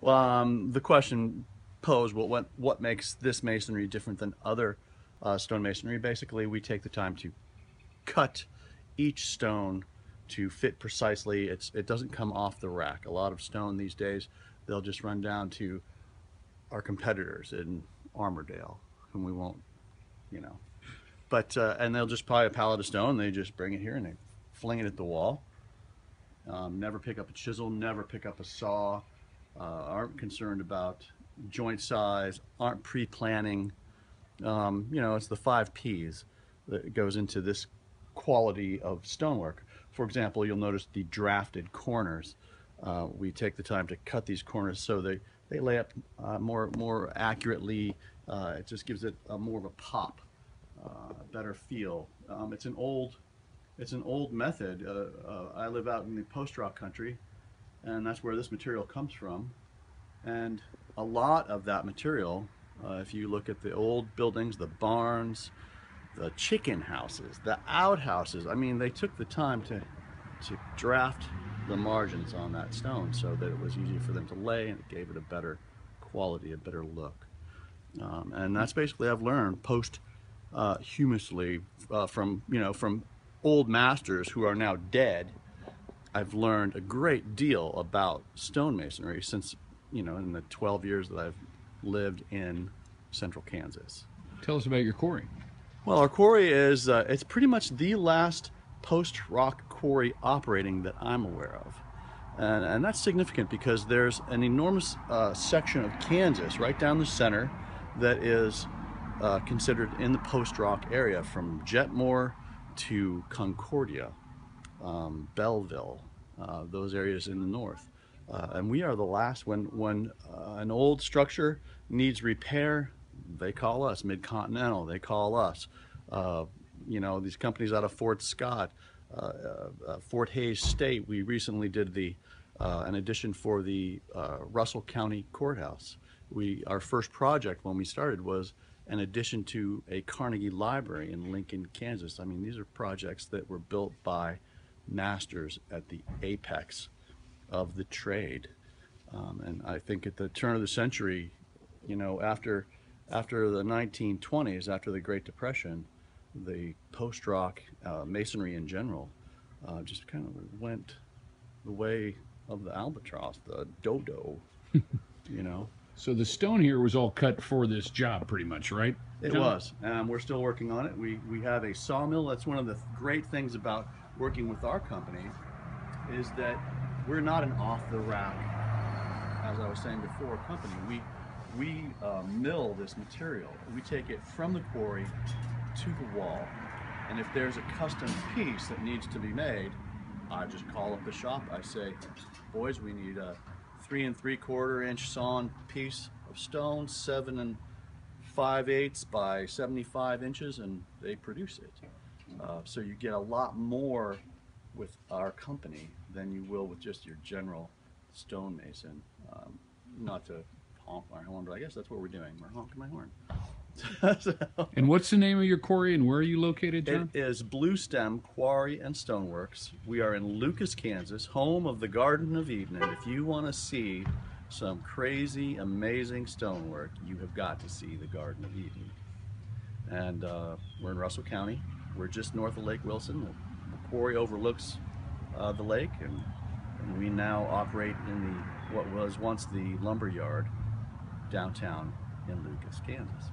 The question posed, well, what makes this masonry different than other stone masonry? Basically, we take the time to cut each stone to fit precisely. It doesn't come off the rack. A lot of stone these days, they'll just run down to our competitors in Armourdale, whom we won't, you know. But and they'll just buy a pallet of stone. They just bring it here and they fling it at the wall. Never pick up a chisel. Never pick up a saw. Aren't concerned about joint size. Aren't pre-planning. You know, it's the 5 Ps that goes into this quality of stonework. For example, you'll notice the drafted corners. We take the time to cut these corners so they lay up more accurately. It just gives it more of a pop, a better feel. It's an old method. I live out in the post-rock country, and that's where this material comes from. And a lot of that material, if you look at the old buildings, the barns, the chicken houses, the outhouses, I mean, they took the time to draft the margins on that stone so that it was easy for them to lay, and it gave it a better quality, a better look. And that's basically I've learned posthumously from old masters who are now dead. I've learned a great deal about stonemasonry since, in the 12 years that I've lived in central Kansas. Tell us about your quarry. Well, our quarry is, it's pretty much the last post-rock quarry operating that I'm aware of. And that's significant because there's an enormous section of Kansas right down the center that is considered in the post-rock area, from Jetmore to Concordia, Belleville, those areas in the north. And we are the last. When an old structure needs repair, they call us. Mid-Continental, they call us. These companies out of Fort Scott, Fort Hays State. We recently did an addition for the Russell County Courthouse. Our first project when we started was an addition to a Carnegie Library in Lincoln, Kansas. I mean, these are projects that were built by masters at the apex of the trade. And I think at the turn of the century, after the 1920s, after the Great Depression, the post-rock masonry in general just kind of went the way of the albatross, the dodo, So the stone here was all cut for this job pretty much, right? It was. We're still working on it. We have a sawmill. That's one of the great things about working with our company, is that we're not an off-the-rack, as I was saying before, company. We mill this material. We take it from the quarry to the wall, and if there's a custom piece that needs to be made, I just call up the shop. I say, boys, we need a 3 3/4 inch sawn piece of stone, 7 5/8 by 75 inches, and they produce it. So you get a lot more with our company than you will with just your general stonemason. Not to honk my horn, but I guess that's what we're doing. We're honking my horn. And what's the name of your quarry, and where are you located, John? It is Bluestem Quarry and Stoneworks. We are in Lucas, Kansas, home of the Garden of Eden. And if you want to see some crazy, amazing stonework, you have got to see the Garden of Eden. And we're in Russell County. We're just north of Lake Wilson. The quarry overlooks the lake, and we now operate in what was once the lumber yard downtown in Lucas, Kansas.